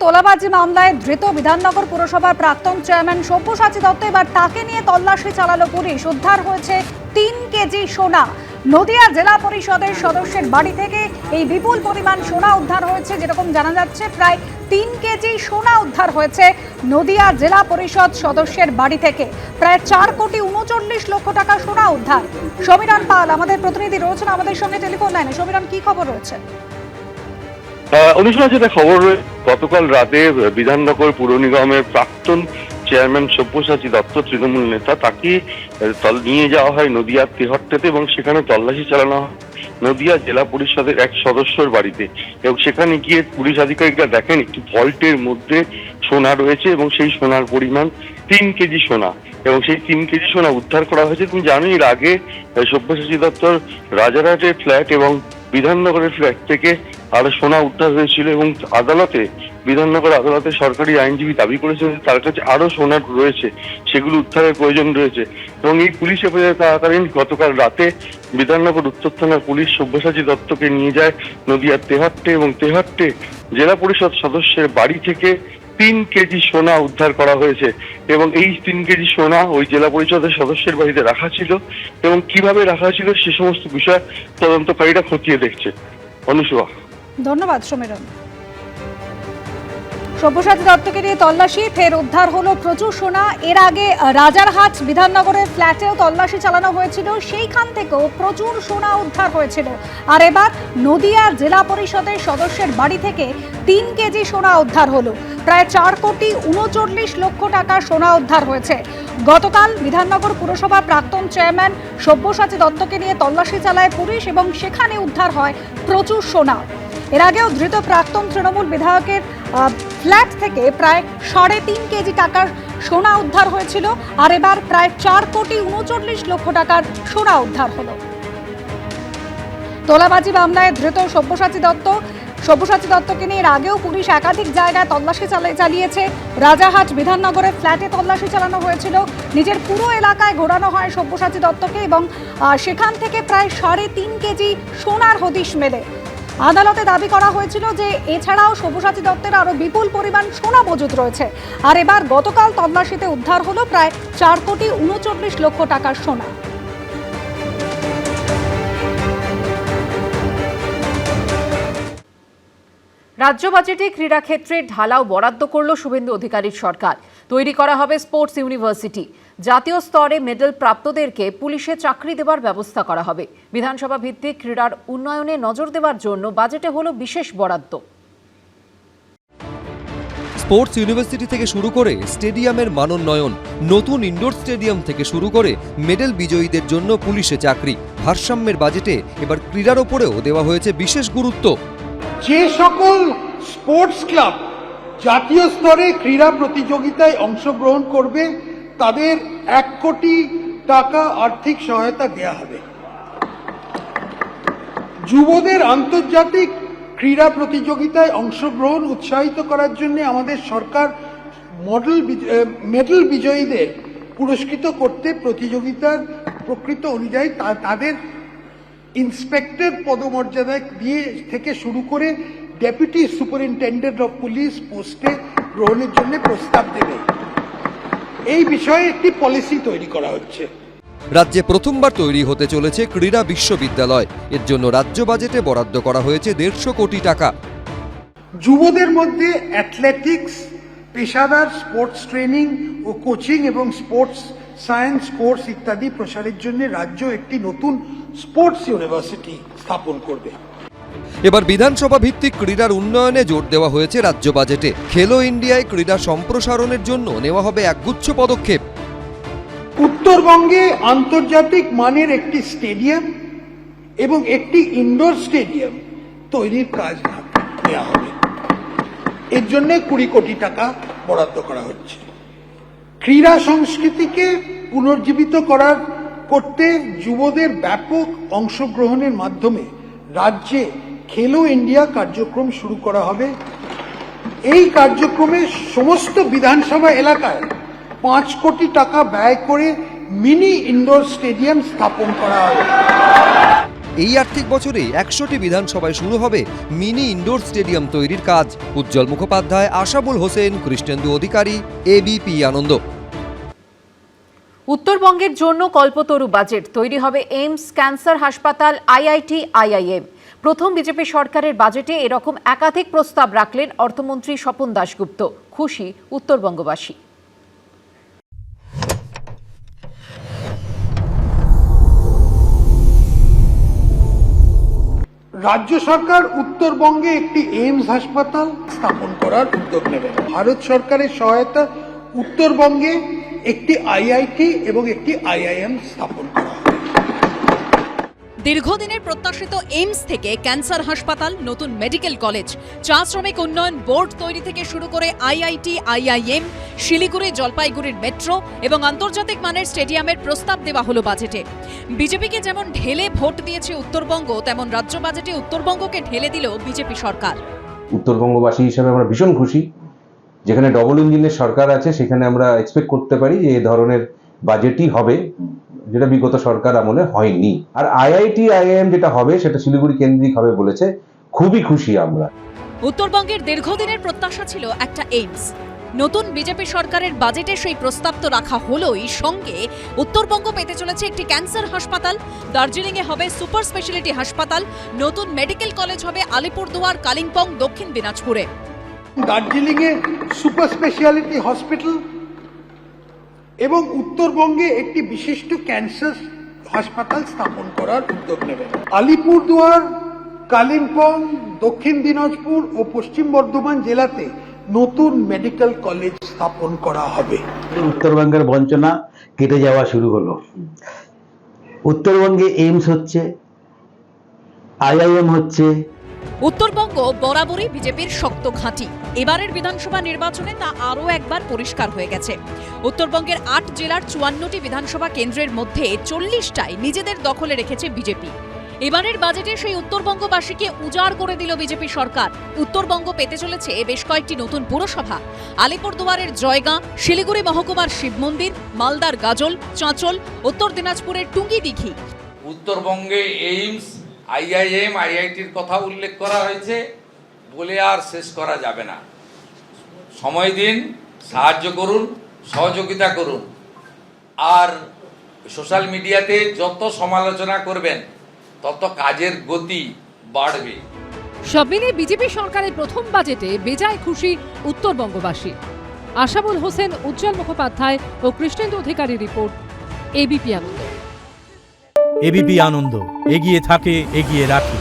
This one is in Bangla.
তোলাবাজি মামলায় ধৃত বিধাননগর পুরসভার প্রাক্তন চেয়ারম্যান সব্যসাচী দত্ত, এবার তাকে নিয়ে তল্লাশি চালালো পুলিশ। উদ্ধার হয়েছে 3 কেজি সোনা। নদিয়া জেলা পরিষদের সদস্যের বাড়ি থেকে এই বিপুল পরিমাণ সোনা উদ্ধার হয়েছে। যেরকম জানা যাচ্ছে, প্রায় 3 কেজি সোনা উদ্ধার হয়েছে নদিয়া জেলা পরিষদ সদস্যের বাড়ি থেকে। প্রায় 4,39,00,000 টাকা সোনা উদ্ধার। সমীরণ পাল আমাদের প্রতিনিধি রয়েছেন আমাদের সঙ্গে টেলিফোন লাইনে। সমীরণ, কি খবর রয়েছে? অনুশোচনা, যেটা খবর গতকাল রাতে বিধাননগর পুর নিগমের প্রাক্তন চেয়ারম্যান সব্যসাচী দত্ত, তৃণমূল নেতা, তাকে নিয়ে যাওয়া হয় নদিয়ার তেহট্টাতে এবং সেখানে তল্লাশি চালানো হয় নদিয়া জেলা পরিষদের এক সদস্যর বাড়িতে। এবং সেখানে গিয়ে পুলিশ আধিকারিকরা দেখেন একটি ভল্টের মধ্যে সোনা রয়েছে এবং সেই সোনার পরিমাণ 3 কেজি সোনা। এবং সেই 3 কেজি সোনা উদ্ধার করা হয়েছে। তুমি জানো, এর আগে সব্যসাচী দত্তর রাজারহাটের ফ্ল্যাট এবং বিধাননগরের ফ্ল্যাট থেকে আরো সোনা উদ্ধার হয়েছিল এবং বিধাননগর আদালতে সরকারি আইনজীবী দাবি করেছেন তার কাছে আরো সোনা রয়েছে, সেগুলো উদ্ধারের প্রয়োজন রয়েছে। এবং এই পুলিশ হেফাজতে থাকাকালীন গতকাল রাতে বিধাননগর উত্তর থানার পুলিশ সব্যসাচী দত্তকে নিয়ে যায় নদিয়ার তেহট্টে এবং তেহট্টে জেলা পরিষদ সদস্যের বাড়ি থেকে 3 কেজি সোনা উদ্ধার করা হয়েছে। এবং এই 3 কেজি সোনা ওই জেলা পরিষদের সদস্যের বাড়িতে রাখা ছিল এবং কিভাবে রাখা ছিল সে সমস্ত বিষয় তদন্তকারীরা খতিয়ে দেখছে। অনুশোচনা, ধন্যবাদ সমীরণ। সব্যসাচী দত্তকে নিয়ে তল্লাশি, ফের উদ্ধার হলো প্রচুর সোনা। এর আগে রাজারহাট বিধাননগরের ফ্ল্যাটেও তল্লাশি চালানো হয়েছিল, সেইখান থেকেও প্রচুর সোনা উদ্ধার হয়েছিল। আর এবার নদিয়া জেলা পরিষদের সদস্যের বাড়ি থেকে 3 কেজি সোনা উদ্ধার হলো। প্রায় 4,39,00,000 টাকা সোনা উদ্ধার হয়েছে। গতকাল বিধাননগর পুরসভার প্রাক্তন চেয়ারম্যান সব্যসাচী দত্তকে নিয়ে তল্লাশি চালায় পুলিশ এবং সেখানে উদ্ধার হয় প্রচুর সোনা। এর আগেও ধৃত প্রাক্তন তৃণমূল বিধায়কের ফ্ল্যাট থেকে প্রায় 3.5 কেজি টাকার সোনা উদ্ধার হয়েছিল। আর এবার প্রায় 4,39,00,000 টাকার সোনা উদ্ধার হলো। তোলাবাজি মামলায় ধৃত সব্যসাচী দত্তকে নিয়ে এর আগেও পুলিশ একাধিক জায়গায় তল্লাশি চালিয়েছে। রাজারহাট বিধাননগরের ফ্ল্যাটে তল্লাশি চালানো হয়েছিল। নিজের পুরো এলাকায় ঘোরানো হয় সব্যসাচী দত্তকে এবং সেখান থেকে প্রায় 3.5 কেজি সোনার হদিশ মেলে। আদালতে দাবি করা হয়েছিল যে এছাড়াও সব্যসাচী দত্তের আরো বিপুল পরিমাণ সোনা মজুদ রয়েছে। আর এবার গতকাল তল্লাশিতে উদ্ধার হলো প্রায় 4,39,00,000 টাকার সোনা। রাজ্য বাজেটে ক্রীড়া ক্ষেত্রে ঢালাও বরাদ্দ করল শুভেন্দু অধিকারীর সরকার। তৈরি করা হবে স্পোর্টস ইউনিভার্সিটি। জাতীয় স্তরে মেডেল প্রাপ্তদেরকে পুলিশে চাকরি দেওয়ার ব্যবস্থা করা হবে। বিধানসভা ভিত্তিক ক্রীড়ার উন্নয়নে নজর দেওয়ার জন্য বাজেটে হলো বিশেষ বরাদ্দ। স্পোর্টস ইউনিভার্সিটি থেকে শুরু করে স্টেডিয়ামের মানোন্নয়ন, নতুন ইনডোর স্টেডিয়াম থেকে শুরু করে মেডেল বিজয়ীদের জন্য পুলিশে চাকরি। ভারসাম্যের বাজেটে এবার ক্রীড়ার ওপরেও দেওয়া হয়েছে বিশেষ গুরুত্ব। যে সকল স্পোর্টস ক্লাব জাতীয় স্তরে ক্রীড়া প্রতিযোগিতায় অংশগ্রহণ করবে তাদের 1 কোটি টাকা আর্থিক সহায়তা দেওয়া হবে। যুবদের আন্তর্জাতিক ক্রীড়া প্রতিযোগিতায় অংশগ্রহণ উৎসাহিত করার জন্য আমাদের সরকার মেডেল বিজয়ীদের পুরস্কৃত করতে প্রতিযোগিতার প্রকৃত অনুযায়ী তাদের ইন্সপেক্টর পদমর্যাদা দিয়ে থেকে শুরু করে ডেপুটি সুপারিনটেন্ডেন্ট অফ পুলিশ পোস্টে গ্রহণের জন্য প্রস্তাব দেবে। এই বিষয়ে একটি পলিসি তৈরি করা হচ্ছে। রাজ্যে প্রথমবার তৈরি হতে চলেছে ক্রীড়া বিশ্ববিদ্যালয়। এর জন্য রাজ্য বাজেটে বরাদ্দ করা হয়েছে 150 কোটি টাকা। যুবদের মধ্যে অ্যাথলেটিক্স, পেশাদার স্পোর্টস ট্রেনিং ও কোচিং এবং স্পোর্টস সায়েন্স কোর্স ইত্যাদি প্রসারের জন্য রাজ্য একটি নতুন স্পোর্টস ইউনিভার্সিটি স্থাপন করবে। এবার বিধানসভা ভিত্তিক ক্রীড়ার উন্নয়নে জোর দেওয়া হয়েছে রাজ্য বাজেটে। খেলো ইন্ডিয়ায় ক্রীড়া সম্প্রসারণের জন্য নেওয়া হবে একগুচ্ছ পদক্ষেপ। উত্তরবঙ্গে আন্তর্জাতিক মানের একটি স্টেডিয়াম এবং একটি ইনডোর স্টেডিয়াম তৈরির কাজ নেওয়া হবে। এর জন্য 20 কোটি টাকা বরাদ্দ করা হচ্ছে। ক্রীড়া সংস্কৃতিকে পুনর্জীবিত করতে যুবদের ব্যাপক অংশগ্রহণের মাধ্যমে রাজ্যে খেলো ইন্ডিয়া কার্যক্রম শুরু করা হবে। এই কার্যক্রমে সমস্ত বিধানসভা এলাকায় 5 কোটি টাকা ব্যয় করে মিনি ইনডোর স্টেডিয়াম স্থাপন করা হবে। এই আর্থিক বছরে 100টি বিধানসভায় শুরু হবে মিনি ইনডোর স্টেডিয়াম তৈরির কাজ। উজ্জ্বল মুখোপাধ্যায়, আশাবুল হোসেন, কৃষ্ণেন্দু অধিকারী, এবিপি আনন্দ। উত্তরবঙ্গের জন্য কল্পতরু বাজেট তৈরি হবে এইমস, ক্যান্সার হাসপাতাল, আইআইটি, আইআইএম। প্রথম বিজেপি সরকারের বাজেটে এরকম একাধিক প্রস্তাব রাখলেন অর্থমন্ত্রী স্বপন দাশগুপ্ত। খুশি উত্তরবঙ্গবাসী। রাজ্য সরকার উত্তরবঙ্গে একটি এইমস হাসপাতাল স্থাপন করার উদ্যোগ নেবে। ভারত সরকারের সহায়তা উত্তরবঙ্গে একটি আইআইটি এবং একটি আইআইএম স্থাপন করা হবে। দীর্ঘদিনের প্রত্যাশিত এইমস থেকে ক্যান্সার হাসপাতাল, নতুন মেডিকেল কলেজ, চা শ্রমিক উন্নয়ন বোর্ড তৈরি থেকে শুরু করে আইআইটি, আইআইএম, শিলিগুড়ি, জলপাইগুড়ির মেট্রো এবং আন্তর্জাতিক মানের স্টেডিয়ামের প্রস্তাব দেওয়া হলো বাজেটে। বিজেপিকে যেমন ঢেলে ভোট দিয়েছে উত্তরবঙ্গ, তেমন রাজ্য বাজেটে উত্তরবঙ্গকে ঢেলে দিল বিজেপি সরকার। উত্তরবঙ্গবাসী হিসেবে আমরা ভীষণ খুশি। যেখানে ডবল ইঞ্জিনের সরকার আছে সেখানে আমরা এক্সপেক্ট করতে পারি যে এই ধরনের বাজেটই হবে, যেটা বিগত সরকার আমলে হয়নি। আর আইআইটি, আইআইএম যেটা হবে সেটা শিলিগুড়ি কেন্দ্রিক হবে বলেছে, খুবই খুশি আমরা। উত্তরবঙ্গের দীর্ঘদিনের প্রত্যাশা ছিল একটা এইমস। নতুন বিজেপি সরকারের বাজেটে সেই প্রস্তাব তো রাখা হলোই, সঙ্গে উত্তরবঙ্গ পেতে চলেছে একটি ক্যান্সার হাসপাতাল, দার্জিলিংয়ে হবে সুপার স্পেশালিটি হাসপাতাল, নতুন মেডিকেল কলেজ হবে আলিপুরদুয়ার, কালিম্পং, দক্ষিণ দিনাজপুরে। দার্জিলিংয়ে সুপার স্পেশালিটি হসপিটাল এবং উত্তরবঙ্গে একটি বিশিষ্ট ক্যান্সার হাসপাতাল স্থাপন করার উদ্যোগ নেবে। আলিপুরদুয়ার, কালিম্পং, দক্ষিণ দিনাজপুর ও পশ্চিম বর্ধমান জেলাতে নতুন মেডিকেল কলেজ স্থাপন করা হবে। উত্তরবঙ্গের বঞ্চনা কেটে যাওয়া শুরু হলো। উত্তরবঙ্গে এইমস হচ্ছে, আইআইএম হচ্ছে। উত্তরবঙ্গ বরাবরই বিজেপির শক্ত ঘাঁটি। এবারের বিধানসভা নির্বাচনে তা আরও একবার পরিষ্কার হয়ে গেছে। উত্তরবঙ্গের 8 জেলার 54টি বিধানসভা কেন্দ্রের মধ্যে 40টাই নিজেদের দখলে রেখেছে বিজেপি। এবারের বাজেটে সেই উত্তরবঙ্গবাসীকে উজাড় করে দিল বিজেপি সরকার। উত্তরবঙ্গ পেতে চলেছে বেশ কয়েকটি নতুন পুরসভা, আলিপুরদুয়ারের জয়গাঁ, শিলিগুড়ি মহকুমার শিব মন্দির, মালদার গাজল, চাঁচল, উত্তর দিনাজপুরের টুঙ্গিদিঘি। উত্তরবঙ্গে এইমস, আইআইএম, আইআইটির কথা উল্লেখ করা হয়েছে বলে আর শেষ করা যাবে না। সময় দিন, সাহায্য করুন, সহযোগিতা করুন। আর সোশ্যাল মিডিয়াতে যত সমালোচনা করবেন তত কাজের গতি বাড়বে। সব মিলিয়ে বিজেপি সরকারের প্রথম বাজেটে বেজায় খুশি উত্তরবঙ্গবাসী। আশাবুল হোসেন, উজ্জ্বল মুখোপাধ্যায় ও কৃষ্ণেন্দু অধিকারী রিপোর্ট, এবিপি আনন্দ। এবিপি আনন্দ, এগিয়ে থাকে, এগিয়ে রাখে।